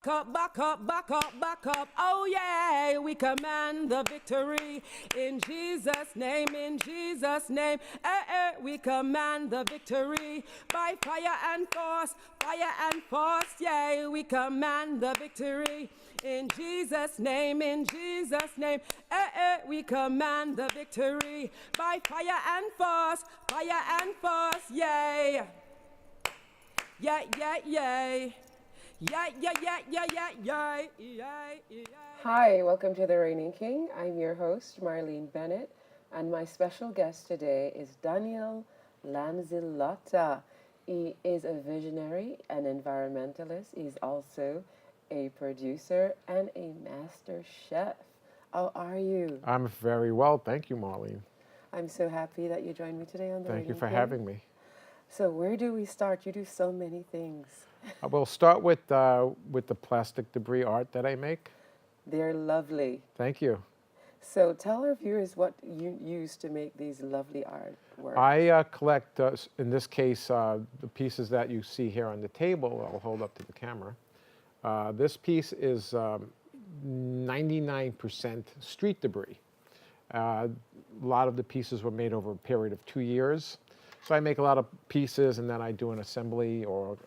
Up, back up, back up, back up. Oh yeah, we command the victory in Jesus' name, in Jesus' name. We command the victory by fire and force, fire and force. Yeah, we command the victory in Jesus' name, in Jesus' name. We command the victory by fire and force, fire and force. Yeah, yeah, yeah, yeah. Yeah, yeah, yeah, yeah, yeah, yeah, yeah, yeah. Hi, welcome to The Reigning King. I'm your host, Marlene Bennett, and my special guest today is Daniel Lanzilotta. He is a visionary, an environmentalist. He's also a producer and a master chef. How are you? I'm very well, thank you, Marlene. I'm so happy that you joined me today on The Thank you Reigning for King. having me. So where do we start? You do so many things. We'll start with the plastic debris art that I make. They're lovely. Thank you. So tell our viewers what you use to make these lovely artworks. I collect, in this case, the pieces that you see here on the table. I'll hold up to the camera. This piece is 99% street debris. A lot of the pieces were made over a period of 2 years. So I make a lot of pieces and then I do an assembly or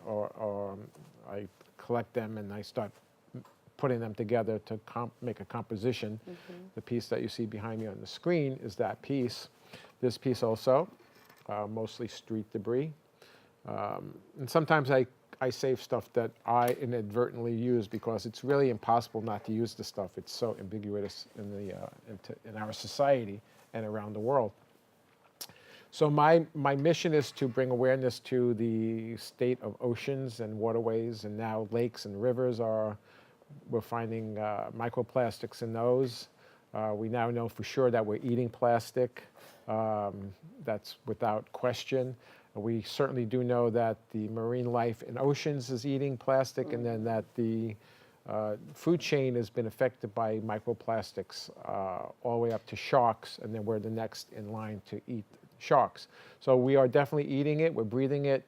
I collect them and I start putting them together to make a composition. The piece that you see behind me on the screen is that piece. This piece also, mostly street debris. And sometimes I save stuff that I inadvertently use because it's really impossible not to use the stuff. It's so ubiquitous in our society and around the world. So my mission is to bring awareness to the state of oceans and waterways, and now lakes and rivers we're finding microplastics in those. We now know for sure that we're eating plastic. That's without question. We certainly do know that the marine life in oceans is eating plastic, and then that the food chain has been affected by microplastics all the way up to sharks, and then we're the next in line to eat sharks. So we are definitely eating it, we're breathing it.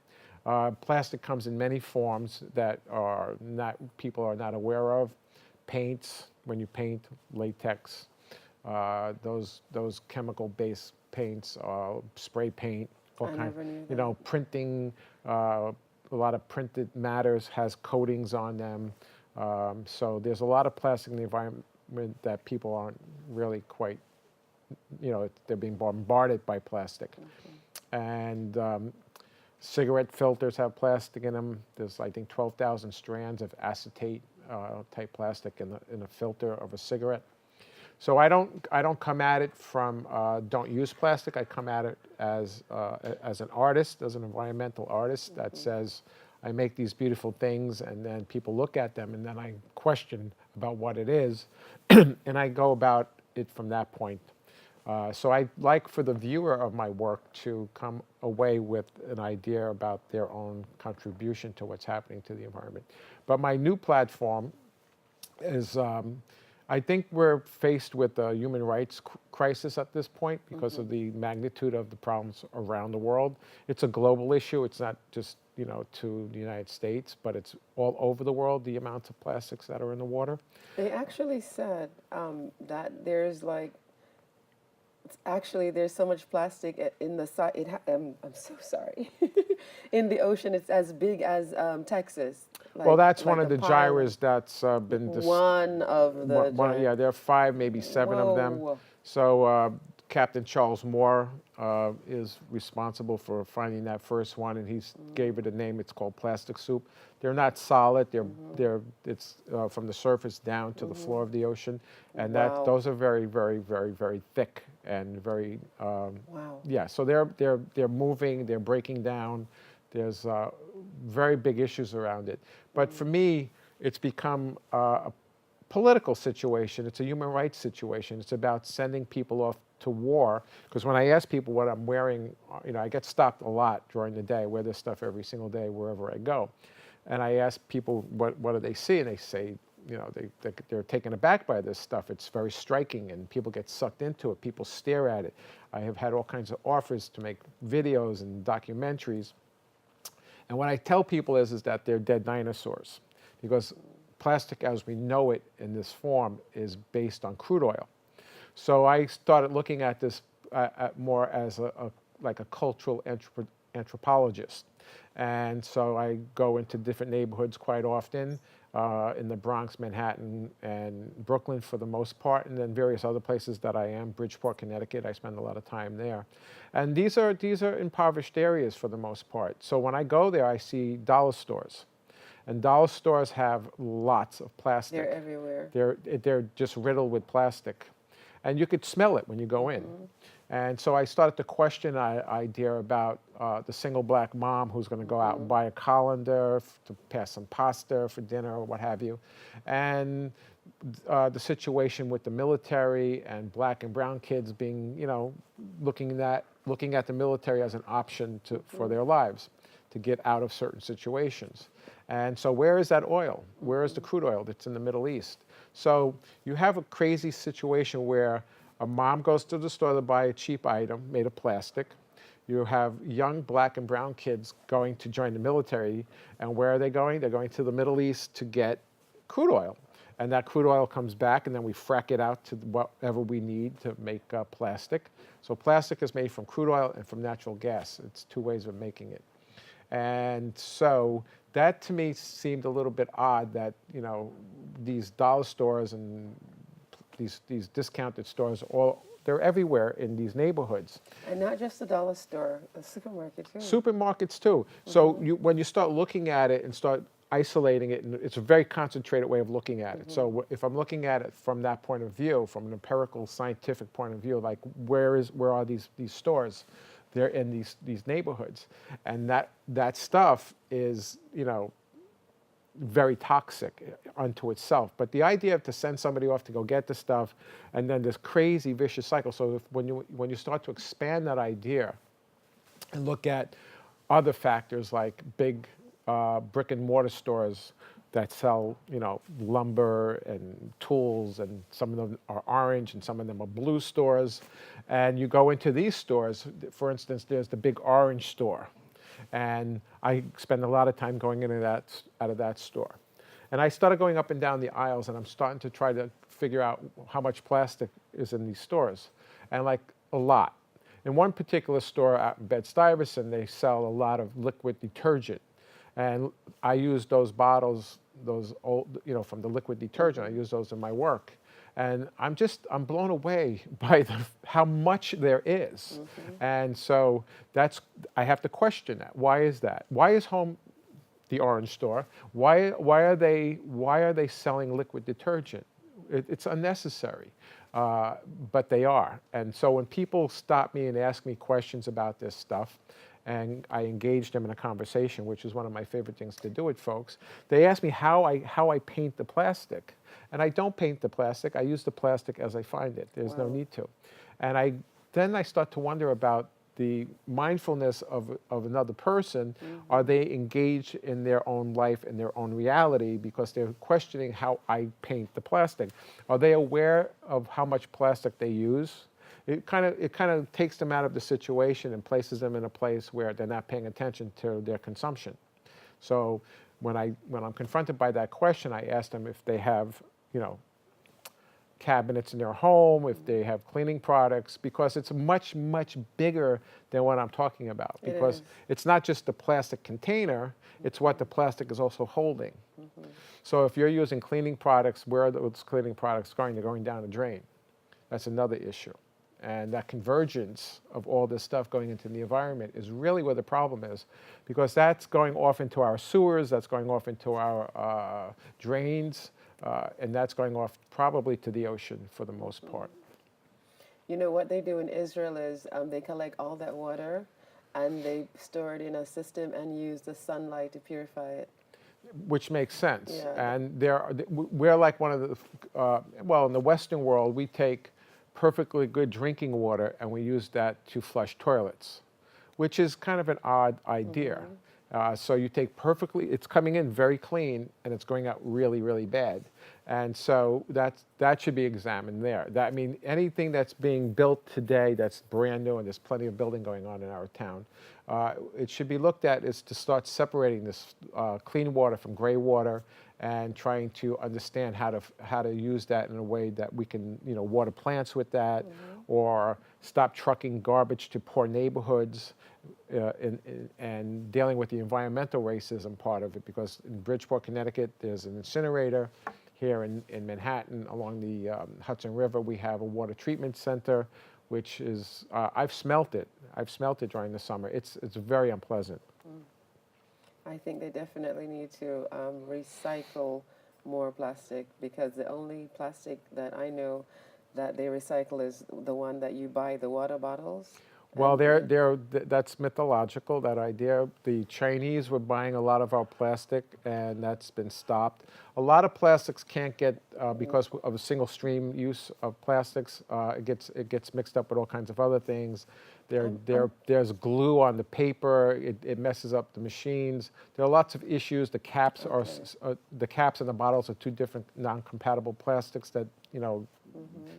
Plastic comes in many forms that people are not aware of. Paints, when you paint, latex, those chemical-based paints, spray paint, all kind, printing. A lot of printed matters has coatings on them. So there's a lot of plastic in the environment that people aren't really quite, they're being bombarded by plastic. And cigarette filters have plastic in them. There's, I think, 12,000 strands of acetate type plastic in a filter of a cigarette. So I don't come at it from don't use plastic. I come at it as an artist, as an environmental artist that says I make these beautiful things, and then people look at them, and then I question about what it is, and I go about it from that point. So I like for the viewer of my work to come away with an idea about their own contribution to what's happening to the environment. But my new platform is, I think we're faced with a human rights crisis at this point because of the magnitude of the problems around the world. It's a global issue. It's not just, to the United States, but it's all over the world, the amounts of plastics that are in the water. They actually said that there's there's so much plastic in the side. I'm so sorry. In the ocean, it's as big as Texas. Well, that's one of the gyres that's been one of the yeah, there are 5, maybe 7 of them. So Captain Charles Moore is responsible for finding that first one, and he gave it a name. It's called plastic soup. They're not solid. It's from the surface down to the floor of the ocean, and those are very, very, very, very thick and very yeah. So they're moving. They're breaking down. There's very big issues around it. But for me, it's become a political situation. It's a human rights situation. It's about sending people off to war. Because when I ask people what I'm wearing, I get stopped a lot during the day. I wear this stuff every single day wherever I go. And I ask people what do they see, and they say, they're taken aback by this stuff. It's very striking, and people get sucked into it. People stare at it. I have had all kinds of offers to make videos and documentaries. And what I tell people is that they're dead dinosaurs, because plastic as we know it in this form is based on crude oil. So I started looking at this more as like a cultural anthropologist. And so I go into different neighborhoods quite often, in the Bronx, Manhattan, and Brooklyn for the most part, and then various other places that I am, Bridgeport, Connecticut. I spend a lot of time there. And these are impoverished areas for the most part. So when I go there, I see dollar stores. And dollar stores have lots of plastic. They're everywhere. They're just riddled with plastic. And you could smell it when you go in. And so I started to question the idea about the single black mom who's going to go out and buy a colander to pass some pasta for dinner or what have you. And the situation with the military and black and brown kids being, looking at the military as an option for their lives to get out of certain situations. And so where is that oil? Where is the crude oil that's in the Middle East? So you have a crazy situation where a mom goes to the store to buy a cheap item made of plastic. You have young black and brown kids going to join the military. And where are they going? They're going to the Middle East to get crude oil. And that crude oil comes back, and then we frack it out to whatever we need to make plastic. So plastic is made from crude oil and from natural gas. It's two ways of making it. And so that to me seemed a little bit odd that, these dollar stores and these discounted stores, they're everywhere in these neighborhoods. And not just the dollar store, the supermarket too. Supermarkets too. So when you start looking at it and start isolating it, and it's a very concentrated way of looking at it. So if I'm looking at it from that point of view, from an empirical scientific point of view, like where are these stores? They're in these neighborhoods, and that stuff is very toxic unto itself. But the idea of to send somebody off to go get the stuff, and then this crazy vicious cycle. So when you start to expand that idea and look at other factors like big brick and mortar stores that sell lumber and tools, and some of them are orange and some of them are blue stores, and you go into these stores, for instance, there's the big orange store. And I spend a lot of time going out of that store. And I started going up and down the aisles, and I'm starting to try to figure out how much plastic is in these stores. And like a lot. In one particular store out in Bed-Stuyvesant, they sell a lot of liquid detergent. And I use those bottles, those old, from the liquid detergent, I use those in my work. And I'm blown away by how much there is. And so I have to question that. Why is that? Why is Home the orange store? Why are they selling liquid detergent? It's unnecessary, but they are. And so when people stop me and ask me questions about this stuff, and I engage them in a conversation, which is one of my favorite things to do with folks, they ask me how I paint the plastic. And I don't paint the plastic. I use the plastic as I find it. There's no need to. And then I start to wonder about the mindfulness of another person. Are they engaged in their own life and their own reality because they're questioning how I paint the plastic? Are they aware of how much plastic they use? It kind of takes them out of the situation and places them in a place where they're not paying attention to their consumption. So when I'm confronted by that question, I ask them if they have cabinets in their home, if they have cleaning products, because it's much, much bigger than what I'm talking about. Because it's not just the plastic container, it's what the plastic is also holding. So if you're using cleaning products, where are those cleaning products going? They're going down the drain. That's another issue. And that convergence of all this stuff going into the environment is really where the problem is, because that's going off into our sewers, that's going off into our drains, and that's going off probably to the ocean for the most part. What they do in Israel is they collect all that water and they store it in a system and use the sunlight to purify it. Which makes sense. Yeah. And we're like one of the, in the Western world, we take perfectly good drinking water and we use that to flush toilets, which is kind of an odd idea. So you take it's coming in very clean and it's going out really, really bad. And so that should be examined there. I mean, anything that's being built today that's brand new, and there's plenty of building going on in our town, it should be looked at is to start separating this clean water from gray water and trying to understand how to use that in a way that we can, water plants with that, or stop trucking garbage to poor neighborhoods, and dealing with the environmental racism part of it, because in Bridgeport, Connecticut, there's an incinerator. Here in Manhattan, along the Hudson River, we have a water treatment center, which is, I've smelt it. I've smelt it during the summer. It's very unpleasant. I think they definitely need to recycle more plastic, because the only plastic that I know that they recycle is the one that you buy, the water bottles. Well, that's mythological, that idea. The Chinese were buying a lot of our plastic, and that's been stopped. A lot of plastics can't get, because of a single stream use of plastics, it gets mixed up with all kinds of other things. There's glue on the paper. It messes up the machines. There are lots of issues. The caps the caps and the bottles are two different non-compatible plastics that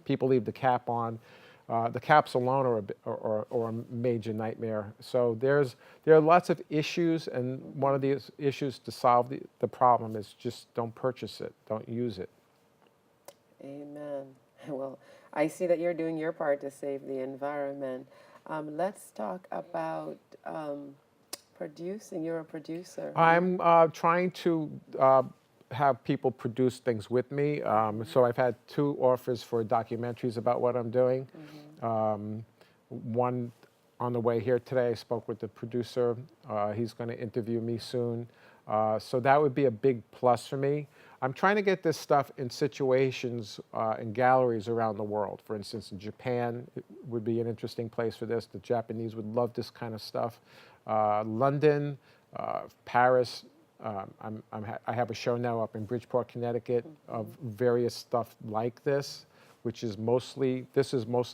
people leave the cap on. The caps alone are a major nightmare. So there are lots of issues, and one of these issues to solve the problem is just don't purchase it, don't use it. Amen. Well, I see that you're doing your part to save the environment. Let's talk about producing. You're a producer. I'm trying to have people produce things with me. So I've had 2 offers for documentaries about what I'm doing. One on the way here today, I spoke with the producer. He's going to interview me soon. So that would be a big plus for me. I'm trying to get this stuff in situations in galleries around the world. For instance, in Japan, it would be an interesting place for this. The Japanese would love this kind of stuff. London, Paris. I have a show now up in Bridgeport, Connecticut, of various stuff like this, which is mostly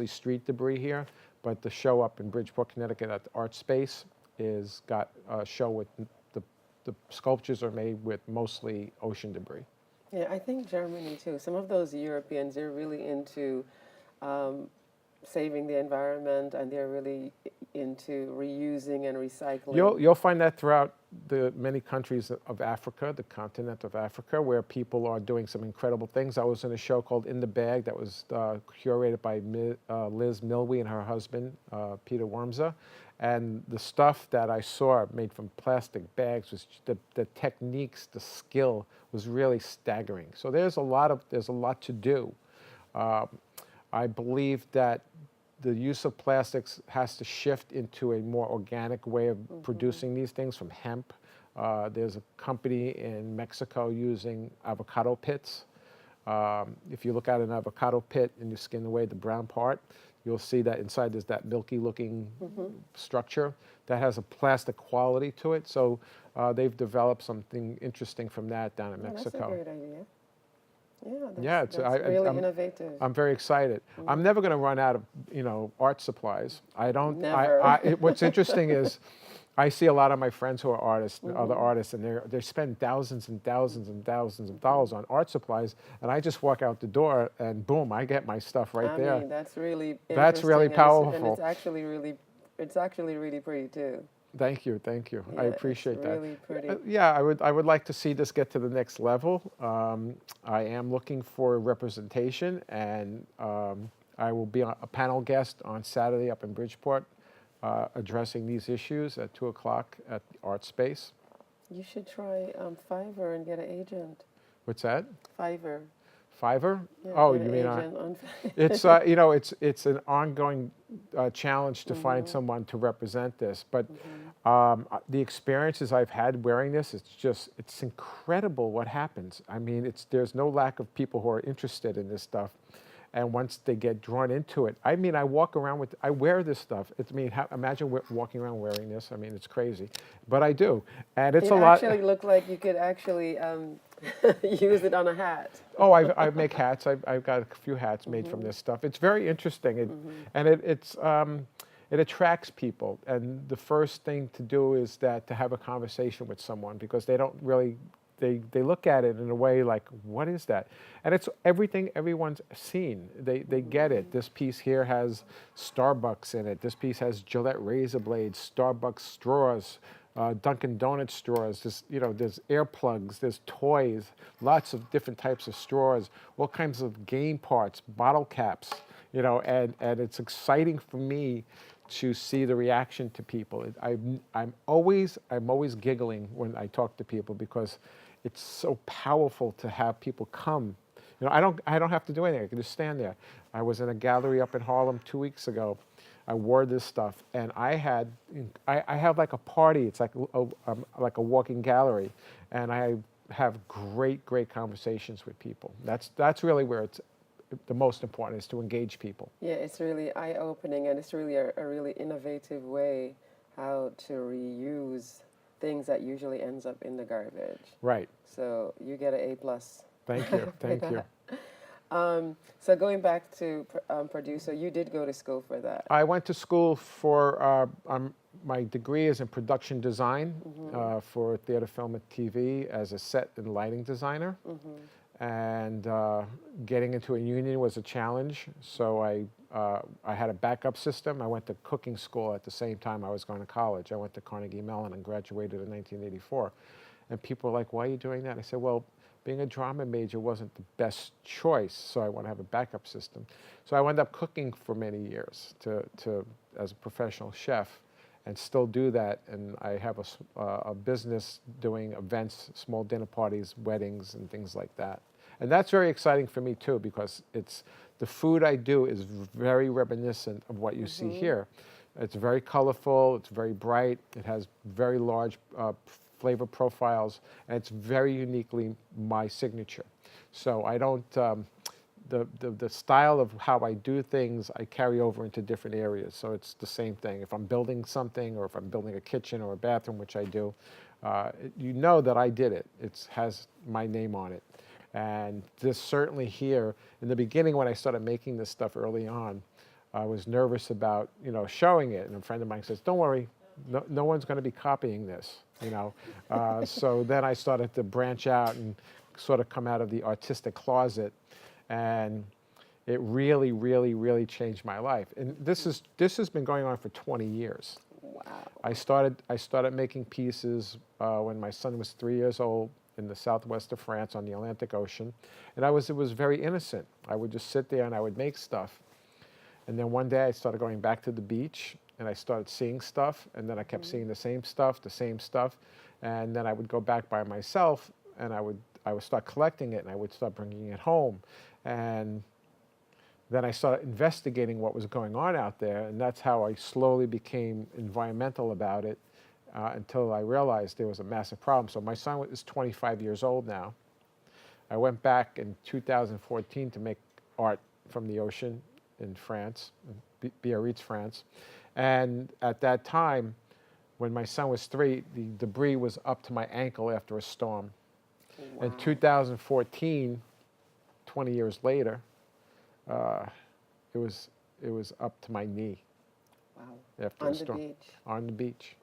street debris here. But the show up in Bridgeport, Connecticut at the Art Space is got a show with the sculptures are made with mostly ocean debris. Yeah, I think Germany too. Some of those Europeans, they're really into saving the environment, and they're really into reusing and recycling. You'll find that throughout the many countries of Africa, the continent of Africa, where people are doing some incredible things. I was in a show called In the Bag that was curated by Liz Milwee and her husband, Peter Wormser. And the stuff that I saw made from plastic bags was the techniques, the skill was really staggering. So there's a lot to do. I believe that the use of plastics has to shift into a more organic way of producing these things from hemp. There's a company in Mexico using avocado pits. If you look at an avocado pit and you skin away the brown part, you'll see that inside there's that milky looking structure that has a plastic quality to it. So they've developed something interesting from that down in Mexico. That's a great idea. Yeah, that's really innovative. I'm very excited. I'm never going to run out of, art supplies. I don't. Never. What's interesting is, I see a lot of my friends who are artists, other artists, and they spend thousands and thousands and thousands of dollars on art supplies, and I just walk out the door and boom, I get my stuff right there. I mean, that's really That's really powerful. And it's actually really pretty too. Thank you. Yeah, I appreciate that. Really pretty. I would like to see this get to the next level. I am looking for representation, and I will be a panel guest on Saturday up in Bridgeport, addressing these issues at 2:00 at the Art Space. You should try Fiverr and get an agent. What's that? Fiverr. Fiverr? Yeah, Oh, get you an mean agent on it's an ongoing challenge to find someone to represent this. But the experiences I've had wearing this, it's incredible what happens. I mean, there's no lack of people who are interested in this stuff. And once they get drawn into it, I mean, I wear this stuff. Imagine walking around wearing this. I mean, it's crazy, but I do, and it's a lot. You actually look like you could actually use it on a hat. Oh, I make hats. I've got a few hats made from this stuff. It's very interesting, it attracts people. And the first thing to do is that to have a conversation with someone, because they don't really, they look at it in a way like, what is that? And it's everything everyone's seen. They get it. This piece here has Starbucks in it. This piece has Gillette razor blades, Starbucks straws, Dunkin' Donuts straws. There's earplugs, there's toys, lots of different types of straws, all kinds of game parts, bottle caps, and it's exciting for me to see the reaction to people. I'm always giggling when I talk to people, because it's so powerful to have people come. I don't have to do anything. I can just stand there. I was in a gallery up in Harlem 2 weeks ago. I wore this stuff, and I have like a party. It's like a walking gallery, and I have great conversations with people. That's really where it's the most important, is to engage people. Yeah, it's really eye-opening, and it's really a really innovative way how to reuse things that usually ends up in the garbage. Right. So you get an A+. Thank you. Thank you. So going back to producer, you did go to school for that. I went to school for, my degree is in production design for theater, film, and TV as a set and lighting designer. And getting into a union was a challenge, so I had a backup system. I went to cooking school at the same time I was going to college. I went to Carnegie Mellon and graduated in 1984. And people were like, why are you doing that? I said, well, being a drama major wasn't the best choice, so I want to have a backup system. So I wound up cooking for many years as a professional chef, and still do that. And I have a business doing events, small dinner parties, weddings, and things like that. And that's very exciting for me too, because the food I do is very reminiscent of what you see here. It's very colorful, it's very bright, it has very large flavor profiles, and it's very uniquely my signature. So I don't, the style of how I do things, I carry over into different areas. So it's the same thing. If I'm building something, or if I'm building a kitchen or a bathroom, which I do, you know that I did it. It has my name on it. And this certainly here, in the beginning when I started making this stuff early on, I was nervous about, showing it. And a friend of mine says, don't worry, no one's going to be copying this, So then I started to branch out and sort of come out of the artistic closet, and it really, really, really changed my life. And this has been going on for 20 years. Wow. I started making pieces when my son was 3 years old in the southwest of France on the Atlantic Ocean, and it was very innocent. I would just sit there and I would make stuff. And then one day I started going back to the beach, and I started seeing stuff, and then I kept seeing the same stuff, and then I would go back by myself, and I would start collecting it, and I would start bringing it home. And then I started investigating what was going on out there, and that's how I slowly became environmental about it, until I realized there was a massive problem. So my son is 25 years old now. I went back in 2014 to make art from the ocean in France, in Biarritz, France. And at that time, when my son was 3, the debris was up to my ankle after a storm. Wow. In 2014, 20 years later, it was up to my knee. Wow. After on a storm. The beach. On the beach.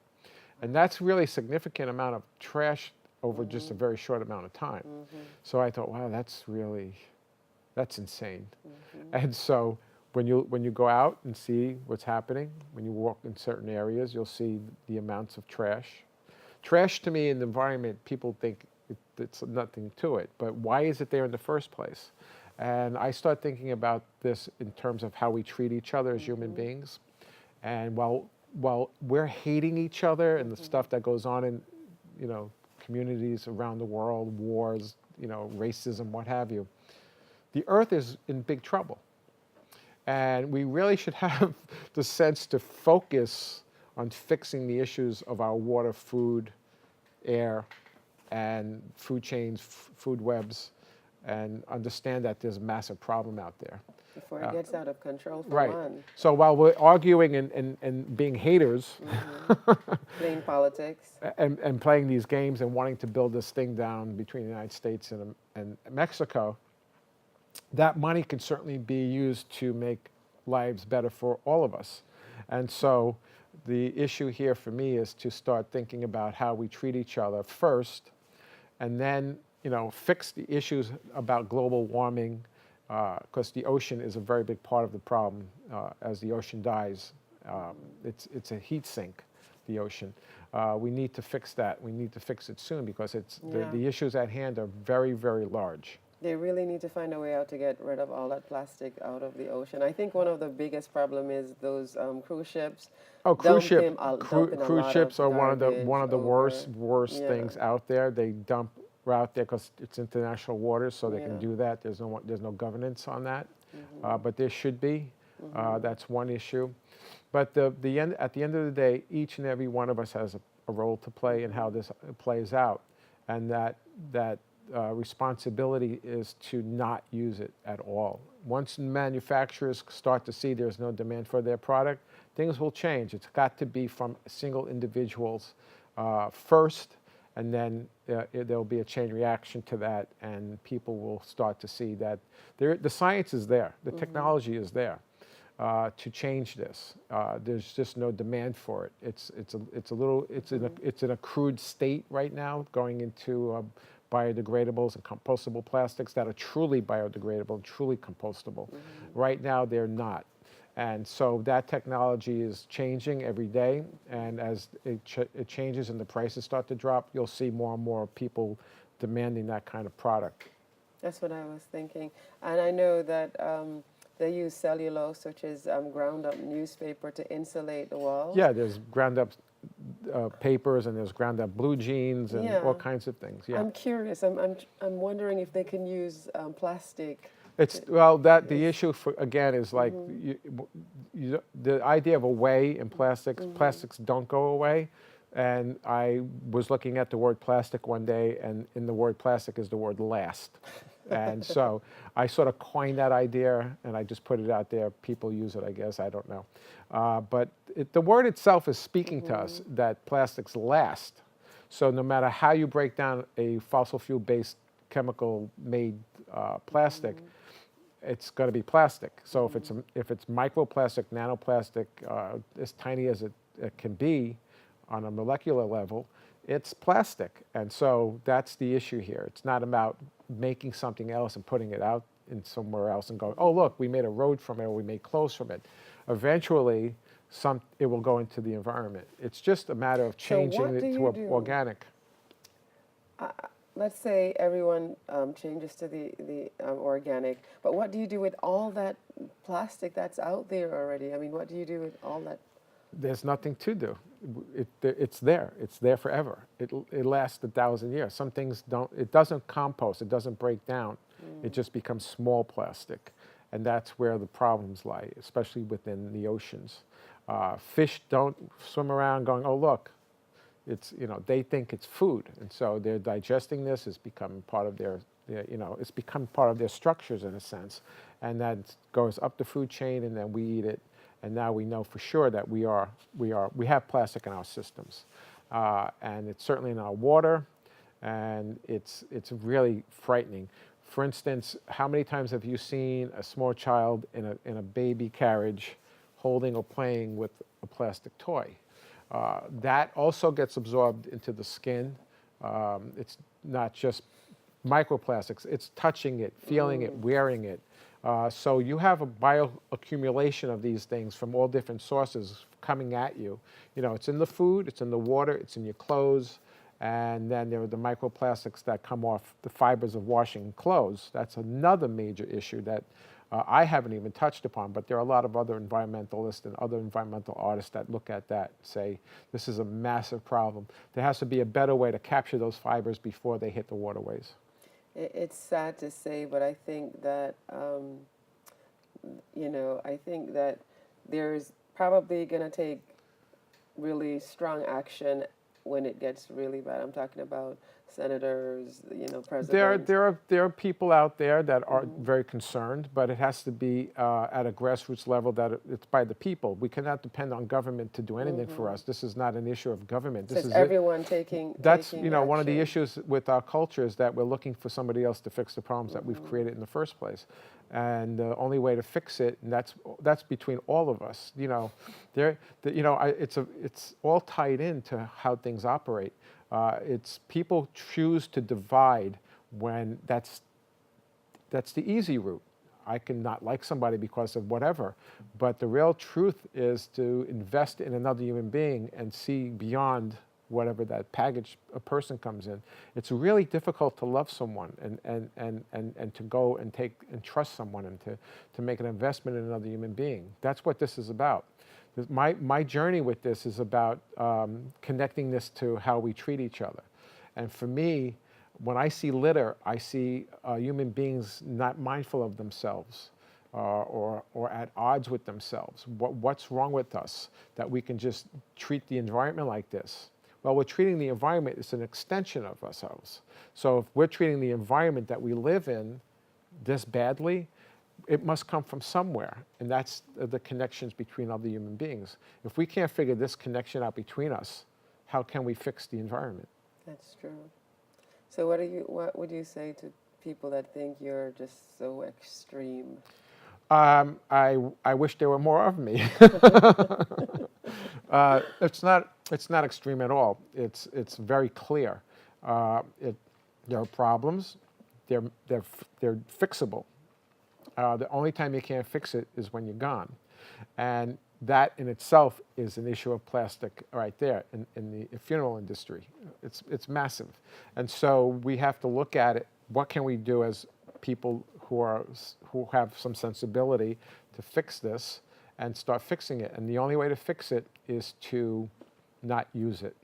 And that's really a significant amount of trash over just a very short amount of time. So I thought, wow, that's insane. And so when you go out and see what's happening, when you walk in certain areas, you'll see the amounts of trash. Trash to me in the environment, people think it's nothing to it, but why is it there in the first place? And I start thinking about this in terms of how we treat each other as human beings. And while we're hating each other and the stuff that goes on in, communities around the world, wars, racism, what have you, the earth is in big trouble. And we really should have the sense to focus on fixing the issues of our water, food, air, and food chains, food webs, and understand that there's a massive problem out there. Before it gets out of control, for right. one. So while we're arguing and being haters, playing politics, and playing these games and wanting to build this thing down between the United States and Mexico, that money can certainly be used to make lives better for all of us. And so the issue here for me is to start thinking about how we treat each other first, and then, fix the issues about global warming, because the ocean is a very big part of the problem. As the ocean dies, it's a heat sink, the ocean. We need to fix that. We need to fix it soon, because the issues at hand are very, very large. They really need to find a way out to get rid of all that plastic out of the ocean. I think one of the biggest problem is those cruise ships. Oh, dumping a cruise lot ships of are one of the garbage worst yeah. things out there. They dump out there because it's international waters, so they can Yeah. do that. There's no governance on that, but there should be. That's one issue. But at the end of the day, each and every one of us has a role to play in how this plays out, and that responsibility is to not use it at all. Once manufacturers start to see there's no demand for their product, things will change. It's got to be from single individuals first, and then there'll be a chain reaction to that, and people will start to see that the science is there, the technology is there to change this. There's just no demand for it. It's in a crude state right now, going into biodegradables and compostable plastics that are truly biodegradable and truly compostable. Right now, they're not. And so that technology is changing every day, and as it changes and the prices start to drop, you'll see more and more people demanding that kind of product. That's what I was thinking. And I know that they use cellulose, which is ground up newspaper, to insulate the walls. Yeah, there's ground up papers, and there's ground up blue jeans, and all kinds of things. Yeah. I'm curious. I'm wondering if they can use plastic. The issue again is like the idea of away in plastics. Plastics don't go away, and I was looking at the word plastic one day, and in the word plastic is the word last, and so I sort of coined that idea, and I just put it out there. People use it, I guess. I don't know, but the word itself is speaking to us that plastics last. So no matter how you break down a fossil fuel-based chemical-made plastic, it's going to be plastic. So if it's microplastic, nanoplastic, as tiny as it can be on a molecular level, it's plastic. And so that's the issue here. It's not about making something else and putting it out in somewhere else and going, oh, look, we made a road from it, or we made clothes from it. Eventually, it will go into the environment. It's just a matter of changing it to organic. Let's say everyone changes to the organic, but what do you do with all that plastic that's out there already? I mean, what do you do with all that? There's nothing to do. It's there. It's there forever. It lasts 1,000 years. Some things don't. It doesn't compost. It doesn't break down. It just becomes small plastic, and that's where the problems lie, especially within the oceans. Fish don't swim around going, oh, look. It's, they think it's food, and so they're digesting this. It's become part of it's become part of their structures in a sense, and that goes up the food chain, and then we eat it, and now we know for sure that we have plastic in our systems, and it's certainly in our water, and it's really frightening. For instance, how many times have you seen a small child in a baby carriage holding or playing with a plastic toy? That also gets absorbed into the skin. It's not just microplastics. It's touching it, feeling it, wearing it. So you have a bioaccumulation of these things from all different sources coming at you. It's in the food, it's in the water, it's in your clothes, and then there are the microplastics that come off the fibers of washing clothes. That's another major issue that I haven't even touched upon, but there are a lot of other environmentalists and other environmental artists that look at that and say, this is a massive problem. There has to be a better way to capture those fibers before they hit the waterways. It's sad to say, but I think that, I think that there's probably going to take really strong action when it gets really bad. I'm talking about senators, presidents. There are people out there that are very concerned, but it has to be at a grassroots level that it's by the people. We cannot depend on government to do anything for us. This is not an issue of government. This is everyone taking. That's taking one of the action. issues with our culture is that we're looking for somebody else to fix the problems that we've created in the first place. And the only way to fix it, and that's between all of us. It's all tied into how things operate. It's people choose to divide when that's the easy route. I can not like somebody because of whatever, but the real truth is to invest in another human being and see beyond whatever that package a person comes in. It's really difficult to love someone and to go and take and trust someone and to make an investment in another human being. That's what this is about. My journey with this is about connecting this to how we treat each other. And for me, when I see litter, I see human beings not mindful of themselves or at odds with themselves. What's wrong with us that we can just treat the environment like this? Well, we're treating the environment as an extension of ourselves. So if we're treating the environment that we live in this badly, it must come from somewhere, and that's the connections between other human beings. If we can't figure this connection out between us, how can we fix the environment? That's true. So what would you say to people that think you're just so extreme? I wish there were more of me. It's not extreme at all. It's very clear. There are problems. They're fixable. The only time you can't fix it is when you're gone, and that in itself is an issue of plastic right there in the funeral industry. It's massive, and so we have to look at it. What can we do as people who have some sensibility to fix this and start fixing it? And the only way to fix it is to not use it.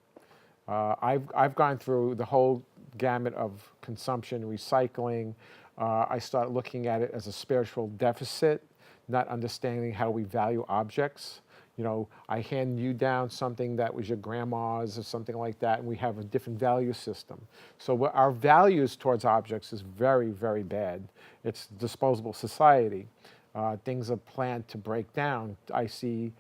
I've gone through the whole gamut of consumption, recycling. I started looking at it as a spiritual deficit, not understanding how we value objects. I hand you down something that was your grandma's or something like that, and we have a different value system. So our values towards objects is very, very bad. It's disposable society. Things are planned to break down. I see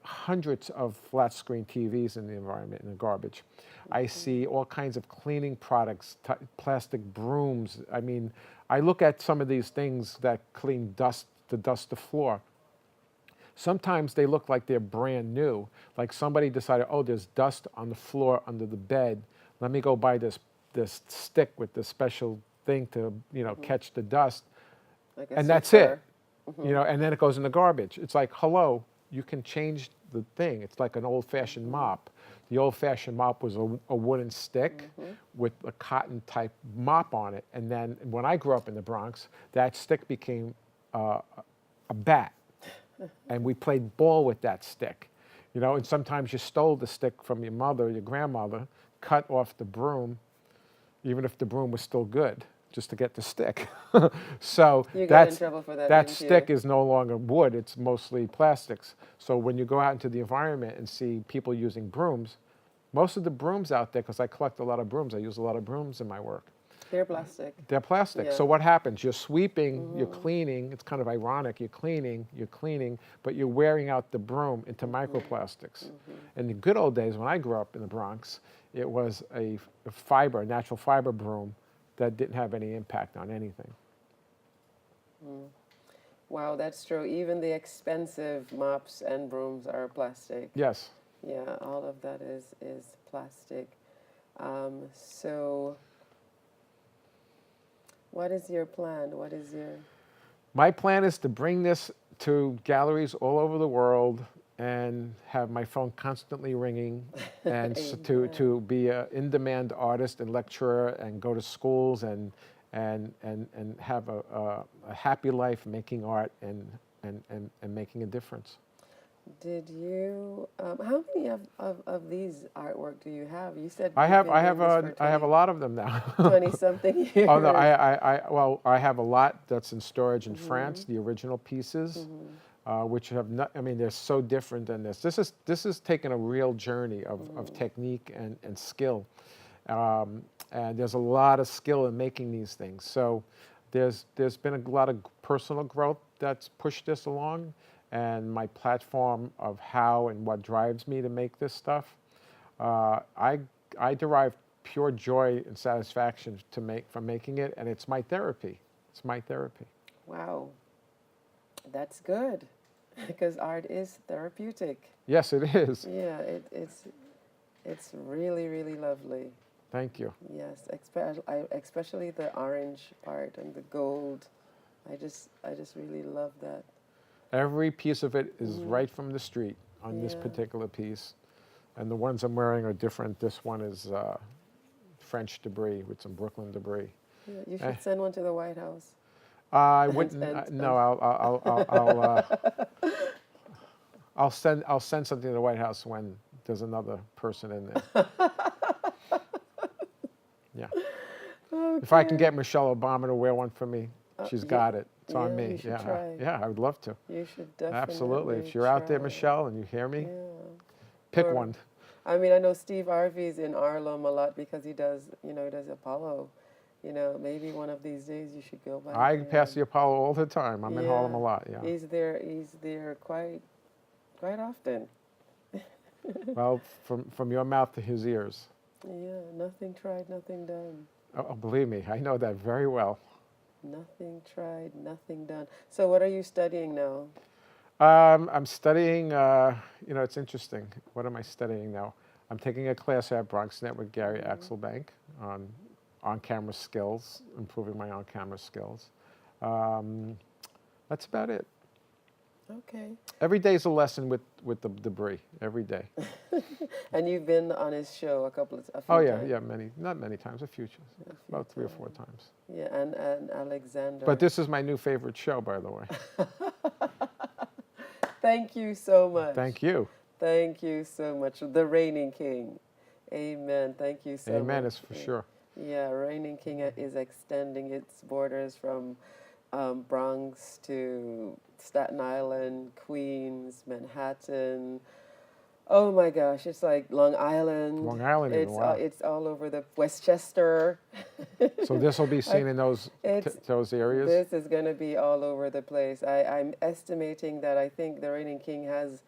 hundreds of flat screen TVs in the environment, in the garbage. I see all kinds of cleaning products, plastic brooms. I mean, I look at some of these things that clean the floor. Sometimes they look like they're brand new. Like somebody decided, oh, there's dust on the floor under the bed. Let me go buy this stick with this special thing to, catch the dust. Like and that's it. And then it goes in the garbage. It's like, hello, you can change the thing. It's like an old-fashioned mop. The old-fashioned mop was a wooden stick with a cotton-type mop on it. And then when I grew up in the Bronx, that stick became a bat. And we played ball with that stick. And sometimes you stole the stick from your mother, your grandmother, cut off the broom, even if the broom was still good, just to get the stick. So you got in trouble for that. That stick is no longer wood, it's mostly plastics. So when you go out into the environment and see people using brooms, most of the brooms out there, because I collect a lot of brooms, I use a lot of brooms in my work. They're plastic. They're plastic. Yeah. So what happens? You're sweeping, you're cleaning. It's kind of ironic. You're cleaning, but you're wearing out the broom into microplastics. In the good old days, when I grew up in the Bronx, it was a natural fiber broom that didn't have any impact on anything. Wow, that's true. Even the expensive mops and brooms are plastic. Yes. Yeah, all of that is plastic. So what is your plan? My plan is to bring this to galleries all over the world and have my phone constantly ringing and to be an in-demand artist and lecturer and go to schools and have a happy life making art and making a difference. Did you? How many of these artwork do you have? You said I have a lot of them now. 20-something years. Oh no, I have a lot that's in storage in France. The original pieces, which have not. I mean, they're so different than this. This is taking a real journey of technique and skill, and there's a lot of skill in making these things. So there's been a lot of personal growth that's pushed this along. And my platform of how and what drives me to make this stuff, I derive pure joy and satisfaction from making it, and it's my therapy. It's my therapy. Wow, that's good because art is therapeutic. Yes, it is. Yeah, it's really, really lovely. Thank you. Yes, especially the orange part and the gold. I just really love that. Every piece of it is right from the street on this Yeah. particular piece. And the ones I'm wearing are different. This one is French debris with some Brooklyn debris. Yeah, you Eh, should send one to the White House. I And, wouldn't. and, No, and I'll send something to the White House when there's another person in there. Yeah. If I can okay. get Michelle Obama to wear one for me, she's Yeah, got it. It's on yeah, me. you should Yeah, try. yeah, I would love to. You should definitely Absolutely. If you're out there, try. Michelle, and you hear me, Yeah. pick Or, one. I mean, I know Steve Harvey's in Harlem a lot because he does, he does Apollo. Maybe one of these days you should go by I there. pass the Apollo all the time. I'm in Harlem a lot. Yeah. He's there quite often. Well, from your mouth to his ears. Yeah, nothing tried, nothing done. Oh, believe me, I know that very well. Nothing tried, nothing done. So what are you studying now? I'm studying. It's interesting. What am I studying now? I'm taking a class at BronxNet with Gary Axelbank on camera skills, improving my on camera skills. That's about it. Okay. Every day is a lesson with the debris. Every day. And you've been on his show a few Oh yeah, times. yeah, not many times, a few about 3 or 4 times. Yeah, and Alexander. But this is my new favorite show, by the way. Thank you so much. Thank you. Thank you so much. The Reigning King. Amen. Thank you so much. Amen, it's for sure. Yeah, Reigning King is extending its borders from Bronx to Staten Island, Queens, Manhattan. Oh my gosh, it's like Long Island. Long Island, even, wow. It's all over the Westchester. So this will be seen in those areas? This is going to be all over the place. I'm estimating that I think the Reigning King has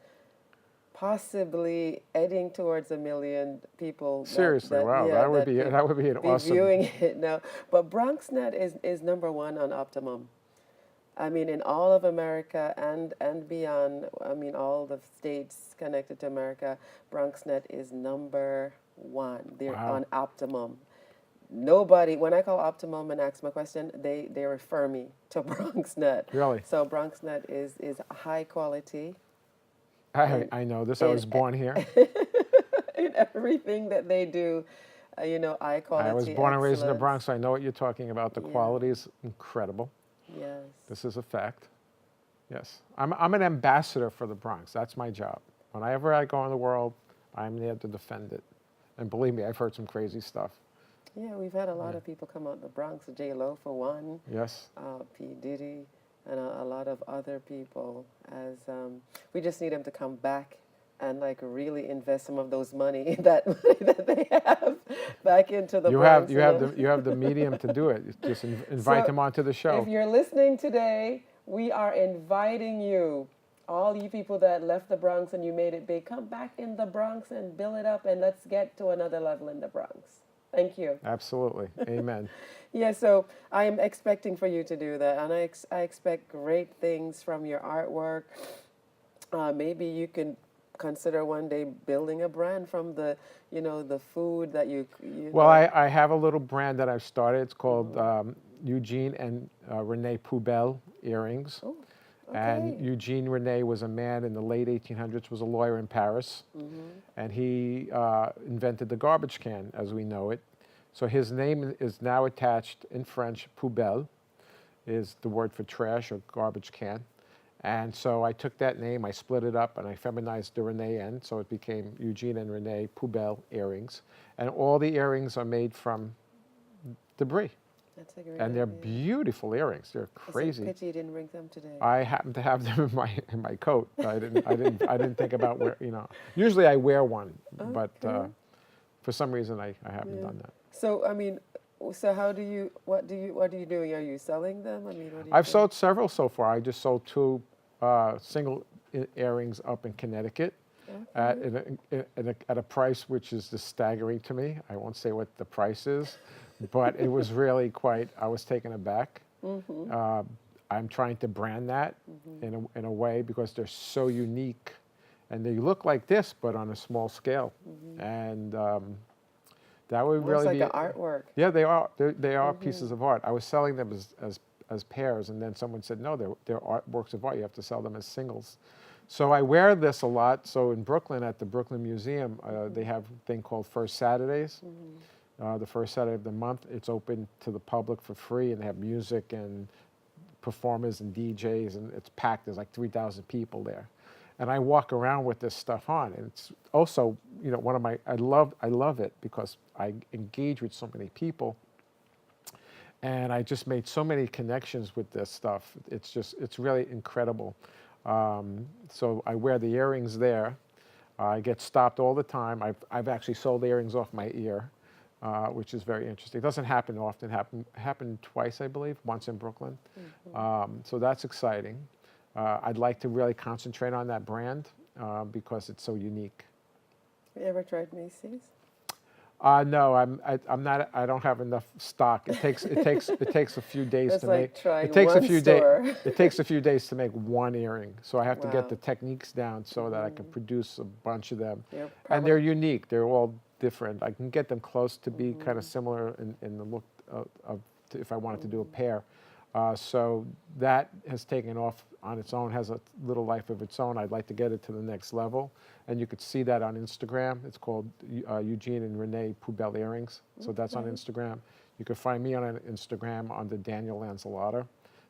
possibly heading towards 1 million people. Seriously, wow, that would be an awesome. Viewing it now. But BronxNet is number one on Optimum. I mean, in all of America and beyond, I mean, all the states connected to America, BronxNet is number one. They're on Optimum. Nobody, when I call Optimum and ask my question, they refer me to BronxNet. Really? So BronxNet is high quality. I know this. I was born here. In everything that they do, high quality. I was born and raised in the excellence. Bronx. So I know what you're talking about. The quality is incredible. Yes. This is a fact. Yes. I'm an ambassador for the Bronx. That's my job. Whenever I go in the world, I'm there to defend it. And believe me, I've heard some crazy stuff. Yeah, we've had a lot of people come out of the Bronx. J-Lo, for one. Yes. P. Diddy, and a lot of other people. As we just need them to come back and really invest some of those money that they have back into the Bronx. You have the medium to do it. Just invite them onto the show. If you're listening today, we are inviting you, all you people that left the Bronx and you made it big, come back in the Bronx and build it up, and let's get to another level in the Bronx. Thank you. Absolutely. Amen. Yeah, so I'm expecting for you to do that, and I expect great things from your artwork. Maybe you can consider one day building a brand from the food that you Well, I have a little brand that I've started. It's called Eugene and Renee Poubelle earrings. Oh, okay. And Eugene Rene was a man in the late 1800s, was a lawyer in Paris. And he invented the garbage can as we know it. So his name is now attached in French. Poubelle is the word for trash or garbage can. And so I took that name, I split it up, and I feminized the Renee end, so it became Eugene and Renee Poubelle earrings. And all the earrings are made from debris. That's a great And they're idea. beautiful earrings. They're crazy. It's a pity you didn't bring them today. I happen to have them in my coat. I didn't think about where, Usually I wear one, but for some reason I haven't done that. So I mean, so what are you doing? Are you selling them? I mean, what do you I've do? sold several so far. I just sold 2 single earrings up in Connecticut at a price which is just staggering to me. I won't say what the price is, but it was really quite. I was taken aback. I'm trying to brand that in a way because they're so unique, and they look like this but on a small scale, and that would Almost really like be an artwork. Yeah, they are. They are pieces of art. I was selling them as pairs, and then someone said, no, they're works of art. You have to sell them as singles. So I wear this a lot. So in Brooklyn, at the Brooklyn Museum, they have a thing called First Saturdays. The first Saturday of the month, it's open to the public for free, and they have music and performers and DJs, and it's packed. There's like 3,000 people there. And I walk around with this stuff on, and it's also, one of my, I love it because I engage with so many people, and I just made so many connections with this stuff. It's really incredible. So I wear the earrings there. I get stopped all the time. I've actually sold earrings off my ear, which is very interesting. It doesn't happen often. Happened twice, I believe, once in Brooklyn. So that's exciting. I'd like to really concentrate on that brand because it's so unique. Have you ever tried Macy's? No, I'm not. I don't have enough stock. It takes a few days That's to like make. trying It takes a one few store. days. It takes a few days to make one earring. So I have to Wow. get the techniques down so that I can produce a bunch of them. You're And they're unique. They're all different. I can get them close to be kind of similar in the look of if I wanted to do a pair. So that has taken off on its own, has a little life of its own. I'd like to get it to the next level. And you could see that on Instagram. It's called Eugene and Renee Poubelle Earrings. So that's on Instagram. You can find me on Instagram under Daniel Lanzilotta.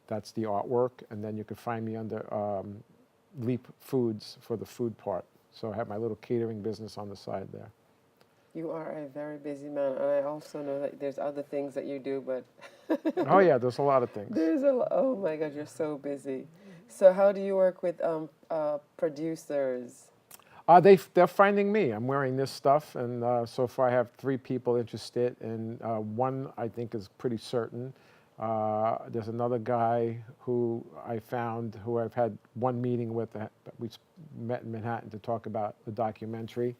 That's the artwork. And then you can find me under Leap Foods for the food part. So I have my little catering business on the side there. You are a very busy man, and I also know that there's other things that you do, but Oh yeah, there's a lot of things. oh my God, you're so busy. So how do you work with producers? They're finding me. I'm wearing this stuff, and so far I have 3 people interested, and one I think is pretty certain. There's another guy who I found who I've had one meeting with. We met in Manhattan to talk about the documentary.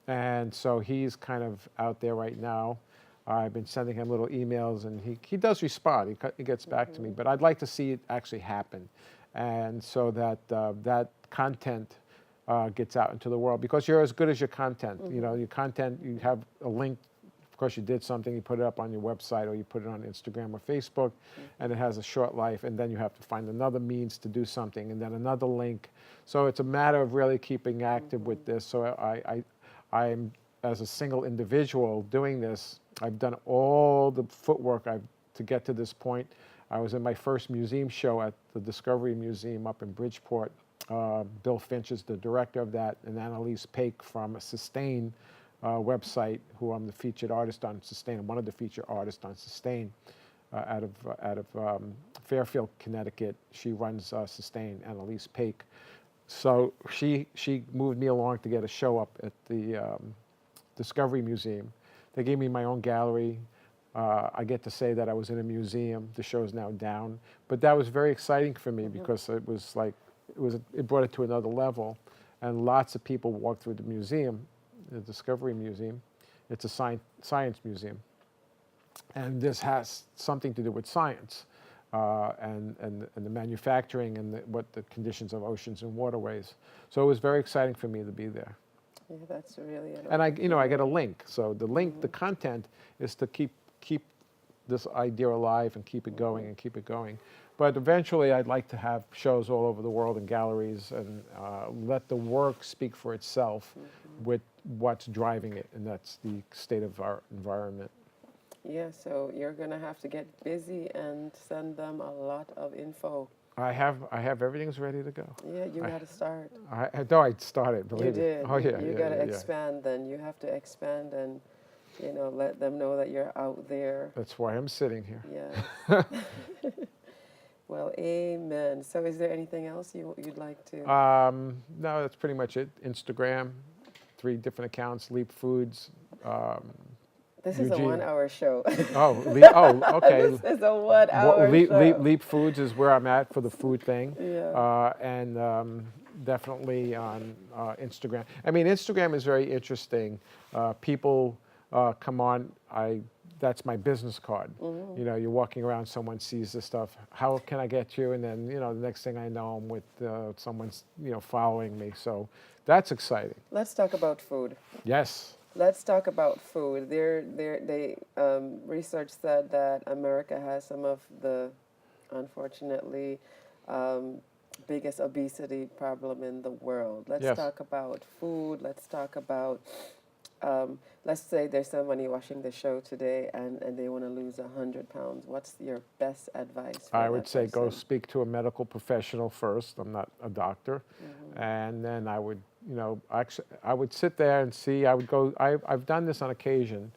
And so he's kind of out there right now. I've been sending him little emails, and he does respond. He gets back to me. But I'd like to see it actually happen, and so that that content gets out into the world, because you're as good as your content. Your content, you have a link. Of course, you did something, you put it up on your website, or you put it on Instagram or Facebook, and it has a short life, and then you have to find another means to do something, and then another link. So it's a matter of really keeping active with this. So I'm, as a single individual doing this, I've done all the footwork to get to this point. I was in my first museum show at the Discovery Museum up in Bridgeport. Bill Finch is the director of that, and Annalise Paik from Sustain website, who I'm the featured artist on Sustain. I'm one of the featured artists on Sustain out of Fairfield, Connecticut. She runs Sustain, Annalise Paik. So she moved me along to get a show up at the Discovery Museum. They gave me my own gallery. I get to say that I was in a museum. The show is now down, but that was very exciting for me because it was like it brought it to another level, and lots of people walked through the museum, the Discovery Museum. It's a science museum, and this has something to do with science. And the manufacturing and what the conditions of oceans and waterways. So it was very exciting for me to be there. Yeah, that's really. And I get a link. So the link, the content is to keep this idea alive and keep it going and keep it going. But eventually, I'd like to have shows all over the world in galleries and let the work speak for itself with what's driving it, and that's the state of our environment. Yeah, so you're going to have to get busy and send them a lot of info. I have everything's ready to go. Yeah, you got to start. I started, believe You me. did. Oh yeah. You got to expand then. You have to expand and, let them know that you're out there. That's why I'm sitting here. Yeah. Well, amen. So is there anything else you'd like to? No, that's pretty much it. Instagram, 3 different accounts, Leap Foods. This is a 1-hour show. Okay. This is a 1-hour show. Leap Foods is where I'm at for the food thing. Yeah. And definitely on Instagram. I mean, Instagram is very interesting. People come on. I that's my business card. You know, you're walking around, someone sees this stuff. How can I get you? And then, you know, the next thing I know, I'm with someone's, you know, following me. So that's exciting. Let's talk about food. Yes. Let's talk about food. Research said that America has some of the, unfortunately, biggest obesity problem in the world. Let's Yes. talk about food. Let's talk about, let's say there's somebody watching the show today and they want to lose 100 pounds. What's your best advice for I would that say go person? speak to a medical professional first. I'm not a doctor. And then I would, you know, actually, I would sit there and see. I would go. I've done this on occasion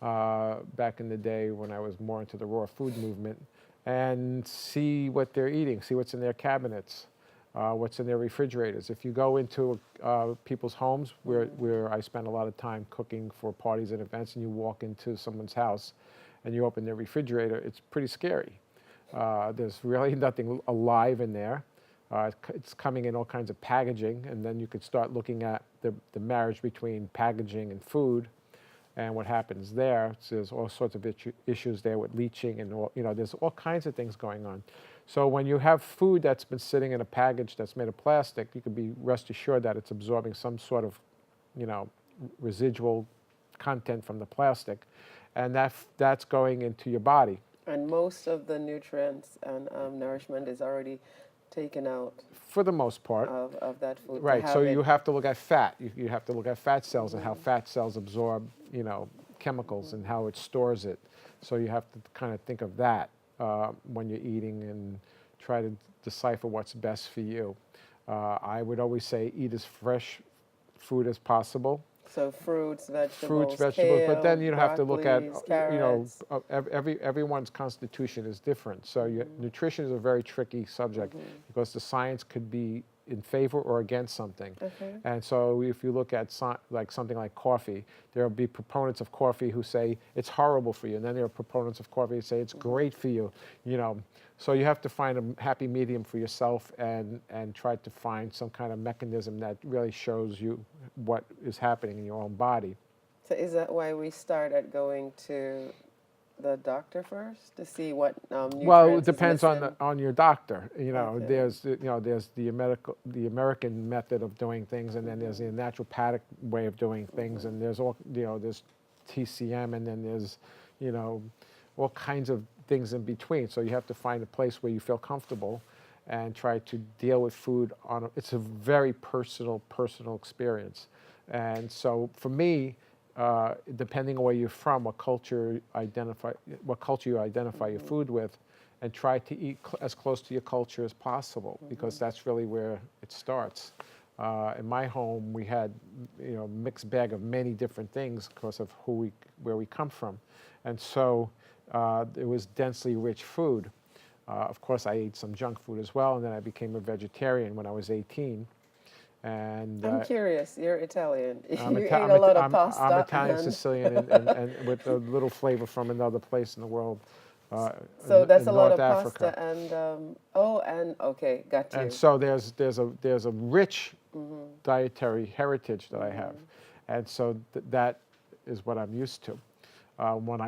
back in the day when I was more into the raw food movement, and see what they're eating, see what's in their cabinets, what's in their refrigerators. If you go into people's homes where I spend a lot of time cooking for parties and events, and you walk into someone's house and you open their refrigerator, it's pretty scary. There's really nothing alive in there. It's coming in all kinds of packaging, and then you could start looking at the marriage between packaging and food and what happens there. So there's all sorts of issues there with leaching and all, you know, there's all kinds of things going on. So when you have food that's been sitting in a package that's made of plastic, you can be rest assured that it's absorbing some sort of, you know, residual content from the plastic, and that's going into your body. And most of the nutrients and nourishment is already taken out For the most part. of that food. Right, so you have to look at fat. You have to look at fat cells and how fat cells absorb, you know, chemicals and how it stores it. So you have to kind of think of that when you're eating and try to decipher what's best for you. I would always say eat as fresh food as possible. So fruits, vegetables, But then you have to look at, you know, everyone's constitution is different. So nutrition is a very tricky subject because the science could be in favor or against something. And so if you look at like something like coffee, there will be proponents of coffee who say it's horrible for you, and then there are proponents of coffee who say it's great for you. You know, so you have to find a happy medium for yourself and try to find some kind of mechanism that really shows you what is happening in your own body. So is that why we start at going to the doctor first to see what nutrients Well, it depends is missing? on your doctor. You know, Okay. there's the American method of doing things, and then there's the naturopathic way of doing things, and there's all, you know, there's TCM, and then there's, you know, all kinds of things in between. So you have to find a place where you feel comfortable and try to deal with food it's a very personal experience. And so for me, depending on where you're from, what culture you identify your food with, and try to eat as close to your culture as possible, because that's really where it starts. In my home, we had, you know, mixed bag of many different things because of where we come from, and so it was densely rich food. Of course, I ate some junk food as well, and then I became a vegetarian when I was 18. And I'm curious. You're Italian. I'm You ate a lot of pasta. I'm Italian, and- Sicilian, and with a little flavor from another place in the world. So that's in a lot North of Africa. pasta and okay, got you. And so there's a rich dietary heritage that I have, and so that is what I'm used to. When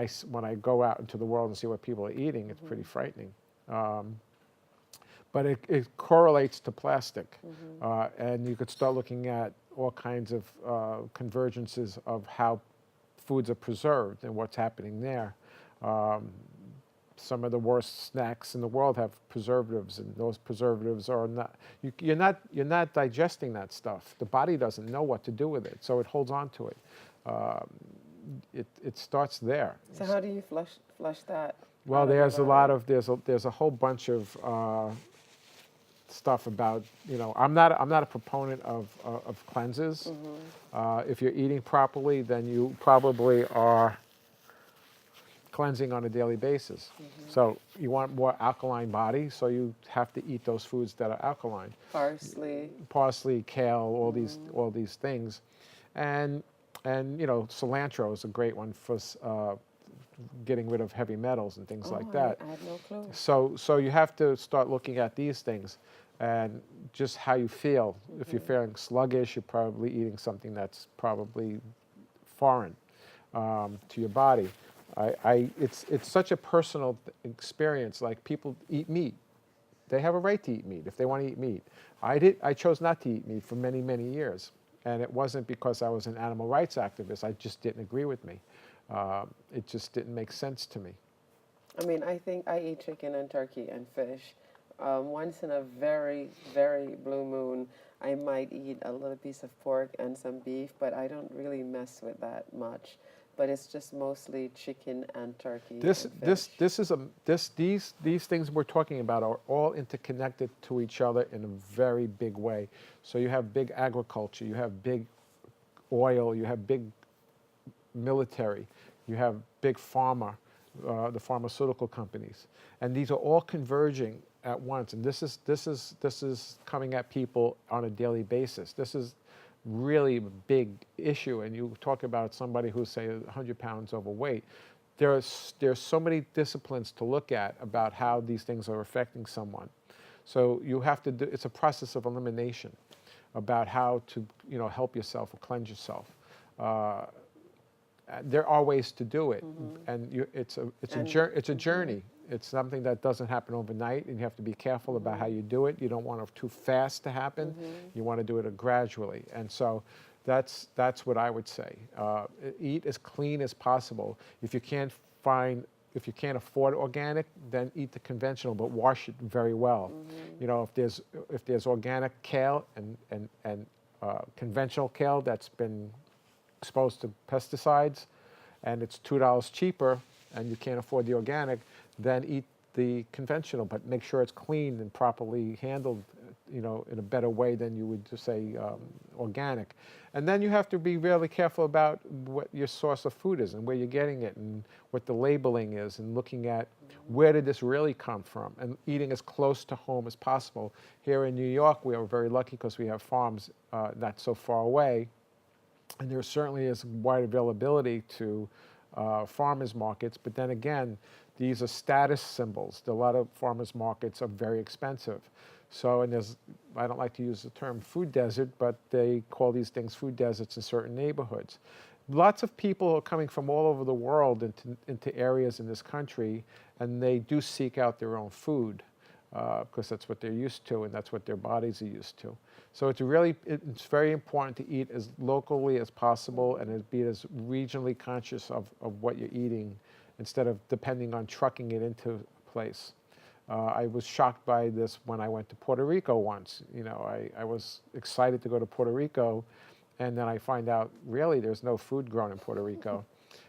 I go out into the world and see what people are eating, it's pretty frightening. But it correlates to plastic, and you could start looking at all kinds of convergences of how foods are preserved and what's happening there. Some of the worst snacks in the world have preservatives, and those preservatives are not. You're not digesting that stuff. The body doesn't know what to do with it, so it holds on to it. It starts there. So how do you flush that? Well, out of your there's a lot body? of there's a whole bunch of stuff about, you know, I'm not a proponent of cleanses. If you're eating properly, then you probably are cleansing on a daily basis. So you want more alkaline body, so you have to eat those foods that are alkaline. Parsley, kale, all these things, and you know, cilantro is a great one for getting rid of heavy metals and things like that. I had no clue. So you have to start looking at these things and just how you feel. If you're feeling sluggish, you're probably eating something that's probably foreign to your body. It's such a personal experience. Like people eat meat. They have a right to eat meat if they want to eat meat. I chose not to eat meat for many, many years. And it wasn't because I was an animal rights activist. I just didn't agree with me. It just didn't make sense to me. I mean, I think I eat chicken and turkey and fish. Once in a very, very blue moon, I might eat a little piece of pork and some beef, but I don't really mess with that much. But it's just mostly chicken and turkey This, and this, fish. this is a, this, these things we're talking about are all interconnected to each other in a very big way. So you have big agriculture, you have big oil, you have big military, you have big pharma, the pharmaceutical companies, and these are all converging at once. And this is coming at people on a daily basis. This is really a big issue. And you talk about somebody who's say 100 pounds overweight. There's so many disciplines to look at about how these things are affecting someone. So you have to do. It's a process of elimination about how to help yourself or cleanse yourself. There are ways to do it, and it's a journey. It's something that doesn't happen overnight, and you have to be careful about how you do it. You don't want it too fast to happen. You want to do it gradually, and so that's what I would say. Eat as clean as possible. If you can't afford organic, then eat the conventional, but wash it very well. If there's organic kale and conventional kale that's been exposed to pesticides, and it's $2 cheaper, and you can't afford the organic, then eat the conventional, but make sure it's clean and properly handled, in a better way than you would just say organic. And then you have to be really careful about what your source of food is and where you're getting it and what the labeling is, and looking at where did this really come from, and eating as close to home as possible. Here in New York, we are very lucky because we have farms not so far away. And there certainly is wide availability to farmers markets, but then again, these are status symbols. A lot of farmers markets are very expensive. So, and I don't like to use the term food desert, but they call these things food deserts in certain neighborhoods. Lots of people are coming from all over the world into areas in this country, and they do seek out their own food because that's what they're used to, and that's what their bodies are used to. So it's very important to eat as locally as possible and be as regionally conscious of what you're eating, instead of depending on trucking it into a place. I was shocked by this when I went to Puerto Rico once. I was excited to go to Puerto Rico, and then I find out really there's no food grown in Puerto Rico.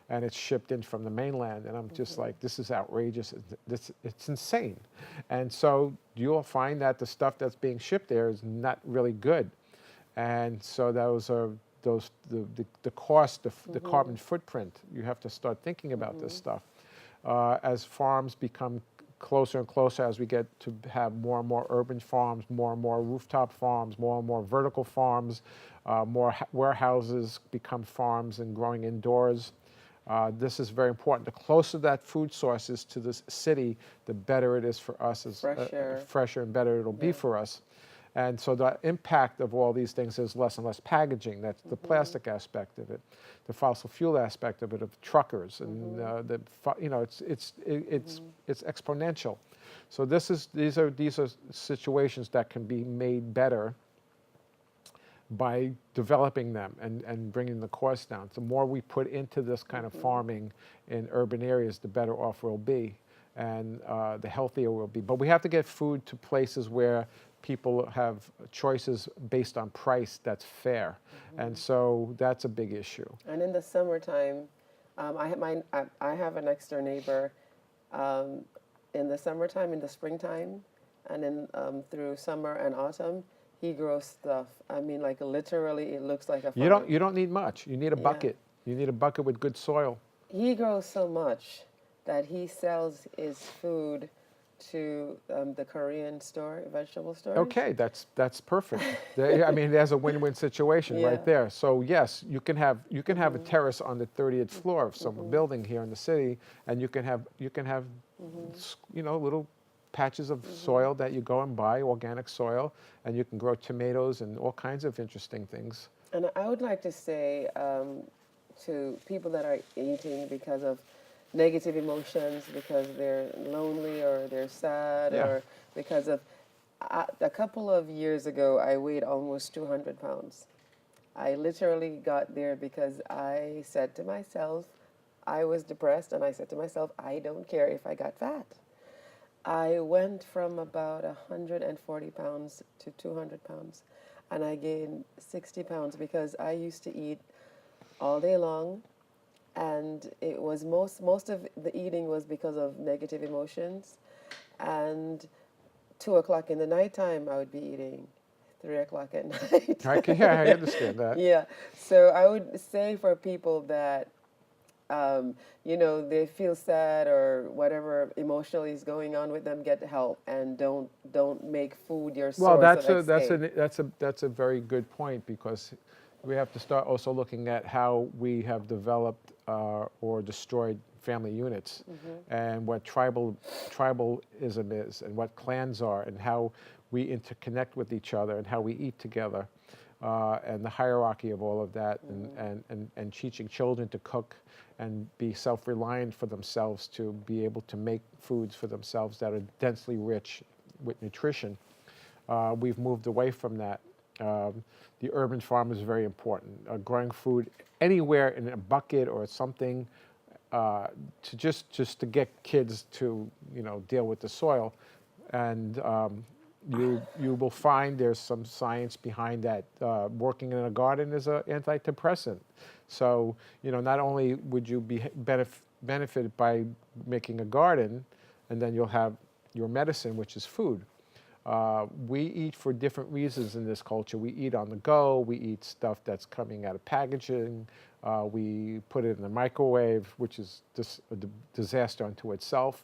And it's shipped in from the mainland, and I'm just like, this is outrageous. It's insane. And so you'll find that the stuff that's being shipped there is not really good. And so the cost, the carbon footprint, you have to start thinking about this stuff. As farms become closer and closer, as we get to have more and more urban farms, more and more rooftop farms, more and more vertical farms, more warehouses become farms and growing indoors. This is very important. The closer that food source is to the city, the better it is for us. Fresher and better it'll be for us. And so the impact of all these things is less and less packaging. That's the plastic aspect of it, the fossil fuel aspect of it, of truckers, and it's exponential. So these are situations that can be made better by developing them and bringing the cost down. The more we put into this kind of farming in urban areas, the better off we'll be, and the healthier we'll be. But we have to get food to places where people have choices based on price that's fair. And so that's a big issue. And in the summertime, I have a next door neighbor. In the summertime, in the springtime, and then through summer and autumn, he grows stuff. I mean, like literally, it looks like a farm. You don't need much. You need a bucket. You need a bucket with good soil. He grows so much that he sells his food to the Korean store, vegetable store. Okay, that's perfect. There's a win-win situation right there. So yes, you can have a terrace on the 30th floor of some building here in the city, and you can have little patches of soil that you go and buy, organic soil, and you can grow tomatoes and all kinds of interesting things. And I would like to say to people that are eating because of negative emotions because they're lonely or they're sad Yeah. or because of. A couple of years ago, I weighed almost 200 pounds. I literally got there because I said to myself, I was depressed, and I said to myself, I don't care if I got fat. I went from about 140 pounds to 200 pounds, and I gained 60 pounds because I used to eat all day long, and it was most of the eating was because of negative emotions, and 2 o'clock in the nighttime I would be eating, 3 o'clock at night. Yeah, I understand that. Yeah, so I would say for people that they feel sad or whatever emotionally is going on with them, get help and don't make food your Well, source of escape. that's a very good point, because we have to start also looking at how we have developed or destroyed family units, and what tribalism is, and what clans are, and how we interconnect with each other, and how we eat together, and the hierarchy of all of that, and teaching children to cook and be self-reliant for themselves, to be able to make foods for themselves that are densely rich with nutrition. We've moved away from that. The urban farm is very important. Growing food anywhere in a bucket or something, to just to get kids to deal with the soil, and you will find there's some science behind that. Working in a garden is an antidepressant. So not only would you be benefited by making a garden, and then you'll have your medicine, which is food. We eat for different reasons in this culture. We eat on the go. We eat stuff that's coming out of packaging. We put it in the microwave, which is just a disaster unto itself.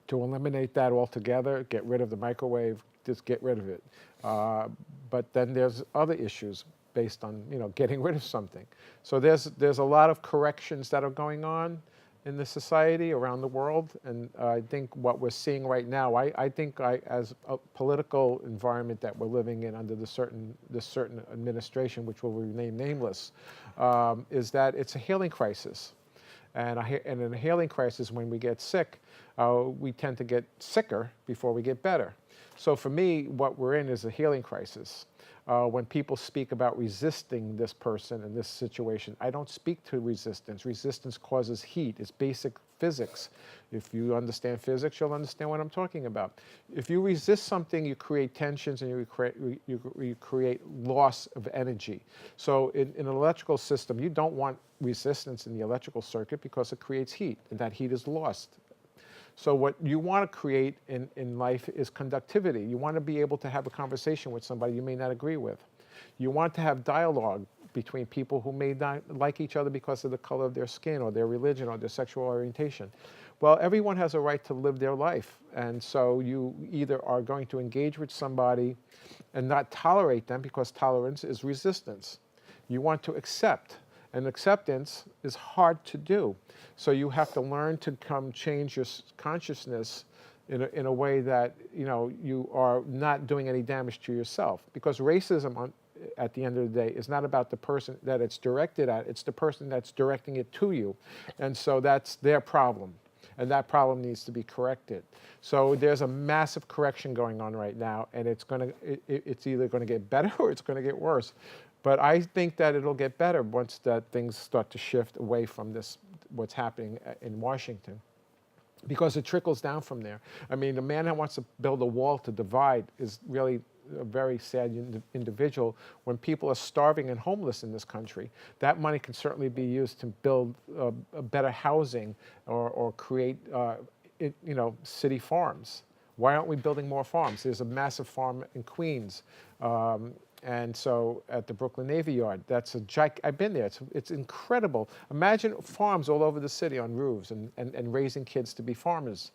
To eliminate that altogether, get rid of the microwave, just get rid of it. But then there's other issues based on getting rid of something. So there's a lot of corrections that are going on in the society around the world, and I think what we're seeing right now, I think as a political environment that we're living in under this certain administration, which will remain nameless, is that it's a healing crisis. And in a healing crisis, when we get sick, we tend to get sicker before we get better. So for me, what we're in is a healing crisis. When people speak about resisting this person in this situation, I don't speak to resistance. Resistance causes heat. It's basic physics. If you understand physics, you'll understand what I'm talking about. If you resist something, you create tensions, and you create loss of energy. So in an electrical system, you don't want resistance in the electrical circuit, because it creates heat, and that heat is lost. So what you want to create in life is conductivity. You want to be able to have a conversation with somebody you may not agree with. You want to have dialogue between people who may not like each other because of the color of their skin or their religion or their sexual orientation. Well, everyone has a right to live their life. And so you either are going to engage with somebody and not tolerate them, because tolerance is resistance. You want to accept. And acceptance is hard to do. So you have to learn to change your consciousness in a way that you are not doing any damage to yourself. Because racism, at the end of the day, is not about the person that it's directed at. It's the person that's directing it to you. And so that's their problem. And that problem needs to be corrected. So there's a massive correction going on right now, and it's either going to get better or it's going to get worse. But I think that it'll get better once that things start to shift away from what's happening in Washington, because it trickles down from there. I mean, the man that wants to build a wall to divide is really a very sad individual. When people are starving and homeless in this country, that money can certainly be used to build a better housing or create city farms. Why aren't we building more farms? There's a massive farm in Queens. And so at the Brooklyn Navy Yard, I've been there, it's incredible. Imagine farms all over the city on roofs, and raising kids to be farmers,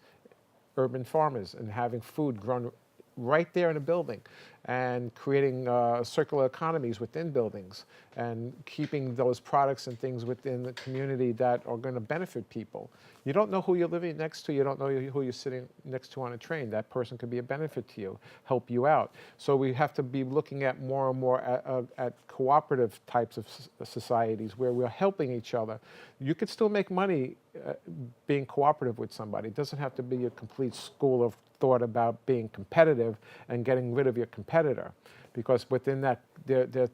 urban farmers, and having food grown right there in a building. and creating circular economies within buildings and keeping those products and things within the community that are going to benefit people. You don't know who you're living next to. You don't know who you're sitting next to on a train. That person could be a benefit to you, help you out. So we have to be looking at more and more at cooperative types of societies where we're helping each other. You could still make money being cooperative with somebody. It doesn't have to be a complete school of thought about being competitive and getting rid of your competitor, because within that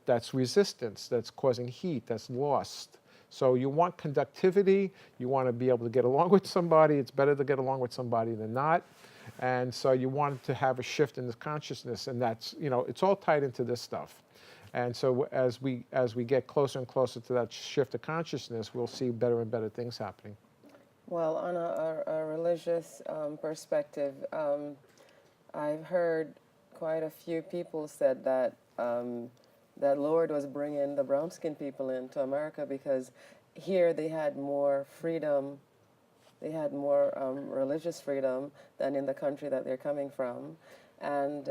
that's resistance, that's causing heat, that's lost. So you want conductivity, you want to be able to get along with somebody. It's better to get along with somebody than not. And so you want to have a shift in the consciousness, and that's, you know, it's all tied into this stuff. And so as we get closer and closer to that shift of consciousness, we'll see better and better things happening. Well, on a religious perspective, I've heard quite a few people said that that Lord was bringing the brown-skinned people into America because here they had more freedom, they had more religious freedom than in the country that they're coming from. And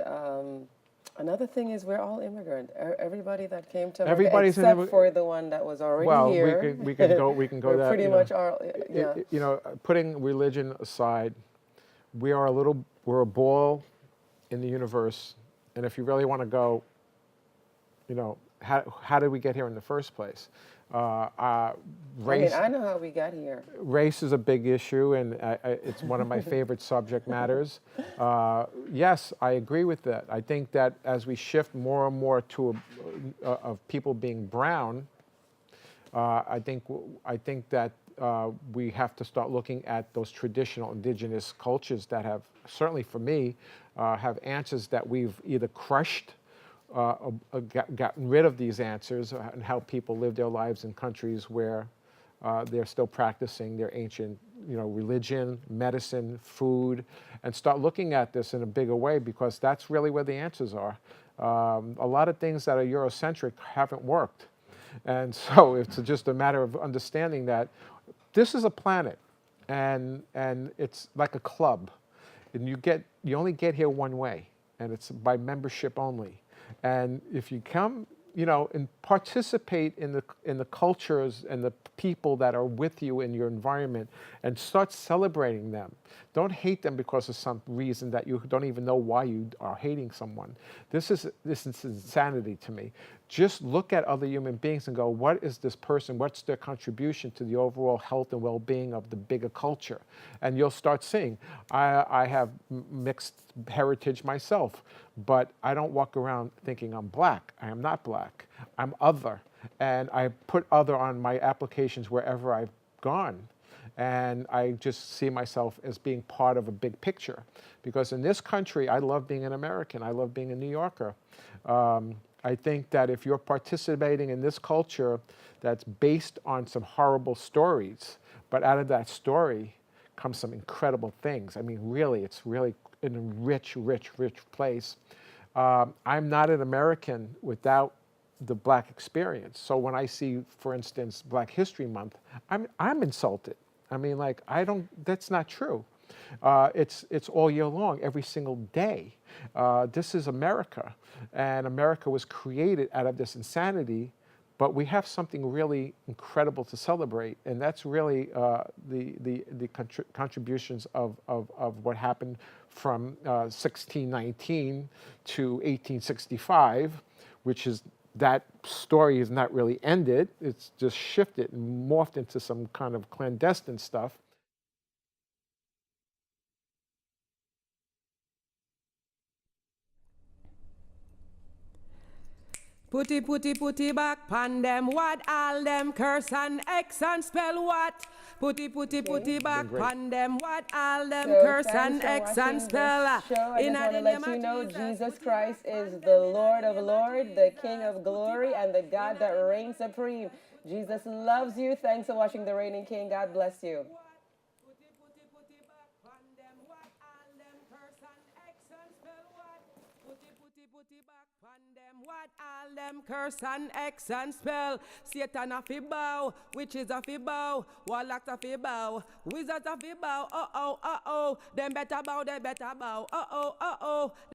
another thing is we're all immigrant. Everybody that came to America, except for the one that was already here. We can go we're that. Pretty much all, yeah. You know, putting religion aside, we're a ball in the universe, and if you really want to go, you know, how did we get here in the first place? Race. I mean, I know how we got here. Race is a big issue, and it's one of my favorite subject matters. Yes, I agree with that. I think that as we shift more and more to of people being brown, I think that we have to start looking at those traditional indigenous cultures that have, certainly for me, have answers that we've either crushed, gotten rid of these answers, and how people live their lives in countries where they're still practicing their ancient, you know, religion, medicine, food, and start looking at this in a bigger way, because that's really where the answers are. A lot of things that are Eurocentric haven't worked. And so it's just a matter of understanding that this is a planet, and it's like a club, and you only get here one way, and it's by membership only. And if you come, you know, and participate in the cultures and the people that are with you in your environment, and start celebrating them. Don't hate them because of some reason that you don't even know why you are hating someone. This is insanity to me. Just look at other human beings and go, what is this person? What's their contribution to the overall health and well-being of the bigger culture? And you'll start seeing. I have mixed heritage myself, but I don't walk around thinking I'm black. I am not black. I'm other. And I put other on my applications wherever I've gone. And I just see myself as being part of a big picture. Because in this country, I love being an American. I love being a New Yorker. I think that if you're participating in this culture that's based on some horrible stories, but out of that story comes some incredible things. I mean, really, it's really in a rich, rich, rich place. I'm not an American without the black experience. So when I see, for instance, Black History Month, I'm insulted. I mean, like, that's not true. It's all year long, every single day. This is America, and America was created out of this insanity, but we have something really incredible to celebrate, and that's really the contributions of what happened from 1619 to 1865, which is, that story is not really ended. It's just shifted and morphed into some kind of clandestine stuff. Putty back pan them, what all them curse and X and spell what? Putty back pan them, what all them curse and X and spell. I just want to let you know Jesus Christ is the Lord of Lords, the King of Glory, and the God that reigns supreme. Jesus loves you. Thanks for watching The Reigning King. God bless you. What all them curse and X and spell. Satan a fi bow, witches a fi bow, warlocks a fi bow, wizards a fi bow. Them better bow, they better bow.